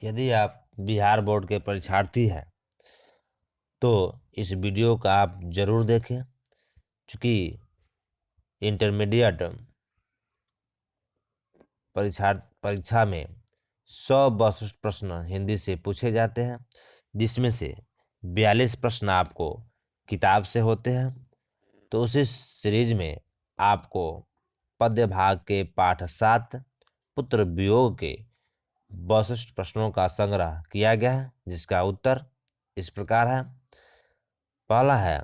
यदि आप बिहार बोर्ड के परीक्षार्थी हैं तो इस वीडियो का आप जरूर देखें, क्योंकि इंटरमीडिएट परीक्षा में 100 वस्तुनिष्ठ प्रश्न हिंदी से पूछे जाते हैं, जिसमें से 42 प्रश्न आपको किताब से होते हैं। तो उसी सीरीज में आपको पद्य भाग के पाठ 7 पुत्र वियोग के 62 प्रश्नों का संग्रह किया गया है, जिसका उत्तर इस प्रकार है। पहला है,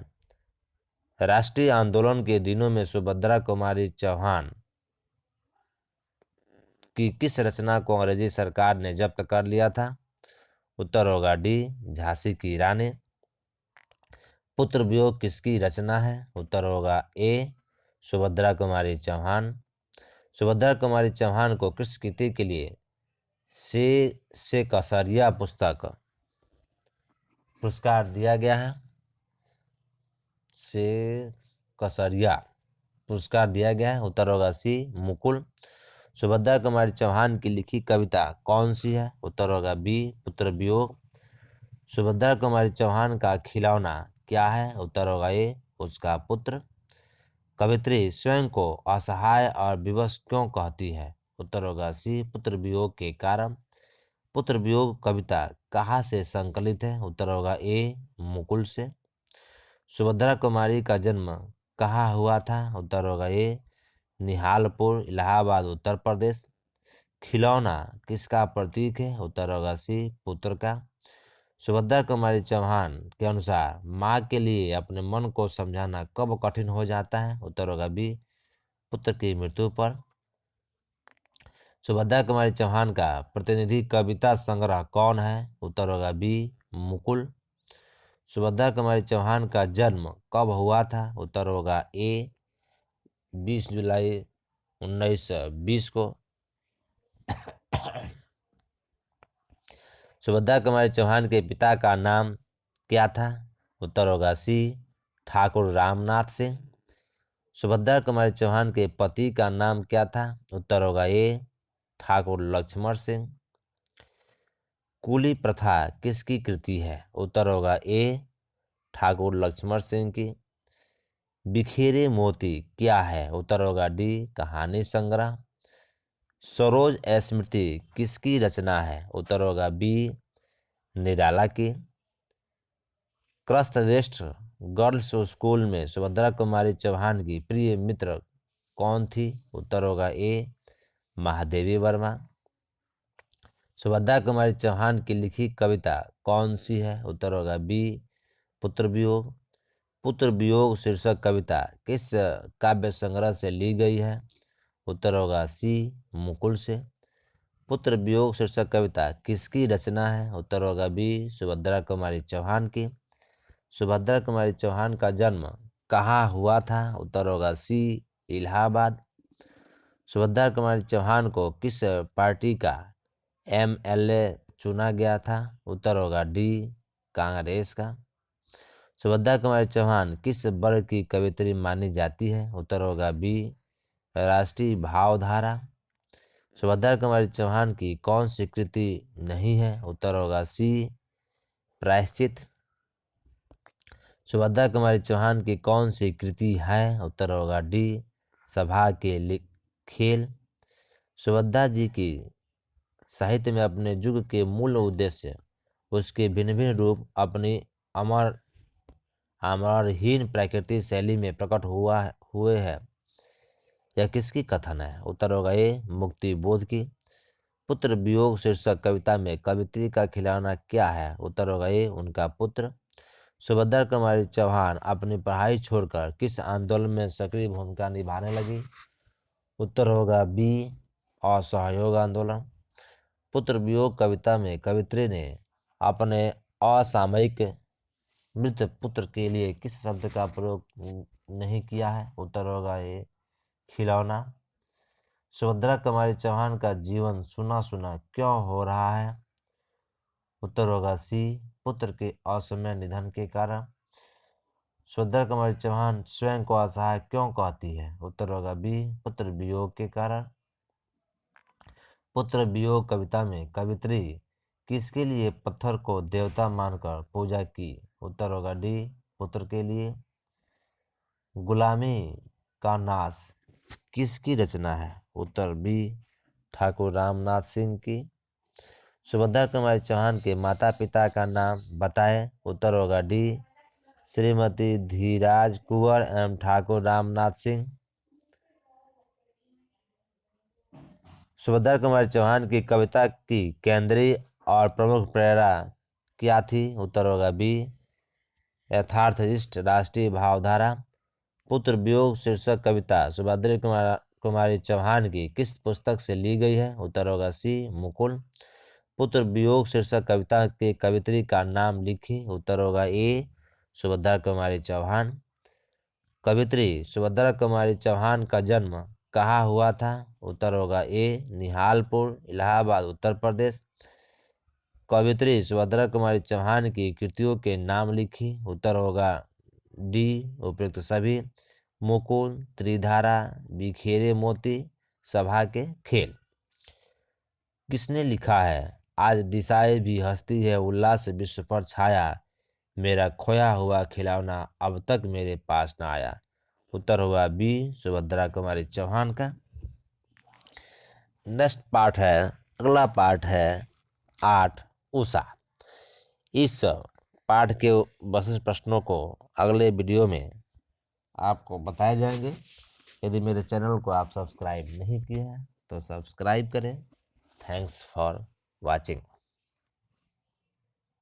राष्ट्रीय आंदोलन के दिनों में सुभद्रा कुमारी चौहान की किस रचना को अंग्रेजी सरकार ने जब्त कर लिया था? उत्तर होगा डी, झांसी की रानी। पुत्र वियोग किसकी रचना है? उत्तर होगा ए, सुभद्रा कुमारी चौहान। सुभद्रा कुमारी चौहान को किस कृति के लिए से कसरिया पुस्तक पुरस्कार दिया गया है? से कसरिया पुरस्कार दिया गया है। उत्तर होगा सी, मुकुल। सुभद्रा कुमारी चौहान की लिखी कविता कौन सी है? उत्तर होगा बी, पुत्र वियोग। सुभद्रा कुमारी चौहान का खिलौना क्या है? उत्तर होगा ए, उसका पुत्र। कवित्री स्वयं को असहाय और विवश क्यों कहती है? उत्तर होगा सी, पुत्र वियोग के कारण। पुत्र वियोग कविता कहाँ से संकलित है? उत्तर होगा ए, मुकुल से। सुभद्रा कुमारी का जन्म कहाँ हुआ था? उत्तर होगा ए, निहालपुर, इलाहाबाद, उत्तर प्रदेश। खिलौना किसका प्रतीक है? उत्तर होगा सी, पुत्र का। सुभद्रा कुमारी चौहान के अनुसार माँ के लिए अपने मन को समझाना कब कठिन हो जाता है? उत्तर होगा बी, पुत्र की मृत्यु पर। सुभद्रा कुमारी चौहान का प्रतिनिधि कविता संग्रह कौन है? उत्तर होगा बी, मुकुल। सुभद्रा कुमारी चौहान का जन्म कब हुआ था? उत्तर होगा ए, 20 जुलाई 1920 को। सुभद्रा कुमारी चौहान के पिता का नाम क्या था? उत्तर होगा सी, ठाकुर रामनाथ सिंह। सुभद्रा कुमारी चौहान के पति का नाम क्या था? उत्तर होगा ए, ठाकुर लक्ष्मण सिंह। कुली प्रथा किसकी कृति है? उत्तर होगा ए, ठाकुर लक्ष्मण सिंह की। बिखेरे मोती क्या है? उत्तर होगा डी, कहानी संग्रह। सरोज स्मृति किसकी रचना है? उत्तर होगा बी, निराला की। क्रस्तवेस्ट गर्ल्स स्कूल में सुभद्रा कुमारी चौहान की प्रिय मित्र कौन थी? उत्तर होगा ए, महादेवी वर्मा। सुभद्रा कुमारी चौहान की लिखी कविता कौन सी है? उत्तर होगा बी, पुत्र वियोग। पुत्र वियोग शीर्षक कविता किस काव्य संग्रह से ली गई है? उत्तर होगा सी, मुकुल से। पुत्र वियोग शीर्षक कविता किसकी रचना है? उत्तर होगा बी, सुभद्रा कुमारी चौहान की। सुभद्रा कुमारी चौहान का जन्म कहाँ हुआ था? उत्तर होगा सी, इलाहाबाद। सुभद्रा कुमारी चौहान को किस पार्टी का एमएलए चुना गया था? उत्तर होगा डी, कांग्रेस का। सुभद्रा कुमारी चौहान किस वर्ग की कवित्री मानी जाती है? उत्तर होगा बी, राष्ट्रीय भावधारा। सुभद्रा कुमारी चौहान की कौन सी कृति नहीं है? उत्तर होगा सी, प्रायश्चित। सुभद्रा कुमारी चौहान की कौन सी कृति है? उत्तर होगा डी, सभा के खेल। सुभद्रा जी की साहित्य में अपने युग के मूल उद्देश्य, उसके भिन्न भिन्न रूप अपनी अमरहीन प्राकृतिक शैली में प्रकट हुए हैं, यह किसकी कथन है? उत्तर होगा ए, मुक्ति बोध की। पुत्र वियोग शीर्षक कविता में कवित्री का खिलौना क्या है? उत्तर होगा ए, उनका पुत्र। सुभद्रा कुमारी चौहान अपनी पढ़ाई छोड़कर किस आंदोलन में सक्रिय भूमिका निभाने लगी? उत्तर होगा बी, असहयोग आंदोलन। पुत्र वियोग कविता में कवित्री ने अपने असामयिक मृत पुत्र के लिए किस शब्द का प्रयोग नहीं किया है? उत्तर होगा ए, खिलौना। सुभद्रा कुमारी चौहान का जीवन सुना सुना क्यों हो रहा है? उत्तर होगा सी, पुत्र के असमय निधन के कारण। सुभद्रा कुमारी चौहान स्वयं को असहाय क्यों कहती है? उत्तर होगा बी, पुत्र वियोग के कारण। पुत्र वियोग कविता में कवित्री किसके लिए पत्थर को देवता मानकर पूजा की? उत्तर होगा डी, पुत्र के लिए। गुलामी का नाश किसकी रचना है? उत्तर बी, ठाकुर रामनाथ सिंह की। सुभद्रा कुमारी चौहान के माता पिता का नाम बताएं। उत्तर होगा डी, श्रीमती धीराज कुंवर एवं ठाकुर रामनाथ सिंह। सुभद्रा कुमारी चौहान की कविता की केंद्रीय और प्रमुख प्रेरणा क्या थी? उत्तर होगा बी, यथार्थनिष्ठ राष्ट्रीय भावधारा। पुत्र वियोग शीर्षक कविता सुभद्रा कुमारी चौहान की किस पुस्तक से ली गई है? उत्तर होगा सी, मुकुल। पुत्र वियोग शीर्षक कविता के कवित्री का नाम लिखी। उत्तर होगा ए, सुभद्रा कुमारी चौहान। कवित्री सुभद्रा कुमारी चौहान का जन्म कहाँ हुआ था? उत्तर होगा ए, निहालपुर, इलाहाबाद, उत्तर प्रदेश। कवित्री सुभद्रा कुमारी चौहान की कृतियों के नाम लिखी। उत्तर होगा डी, उपयुक्त सभी। मुकुल, त्रिधारा, बिखेरे मोती, सभा के खेल। किसने लिखा है? आज दिशाएं भी हंसती है, उल्लास विश्व पर छाया, मेरा खोया हुआ खिलौना अब तक मेरे पास न आया। उत्तर हुआ बी, सुभद्रा कुमारी चौहान का। नेक्स्ट पार्ट है, अगला पार्ट है 8 उषा। इस पाठ के बसे प्रश्नों को अगले वीडियो में आपको बताए जाएंगे। यदि मेरे चैनल को आप सब्सक्राइब नहीं किए हैं तो सब्सक्राइब करें। Thanks for watching.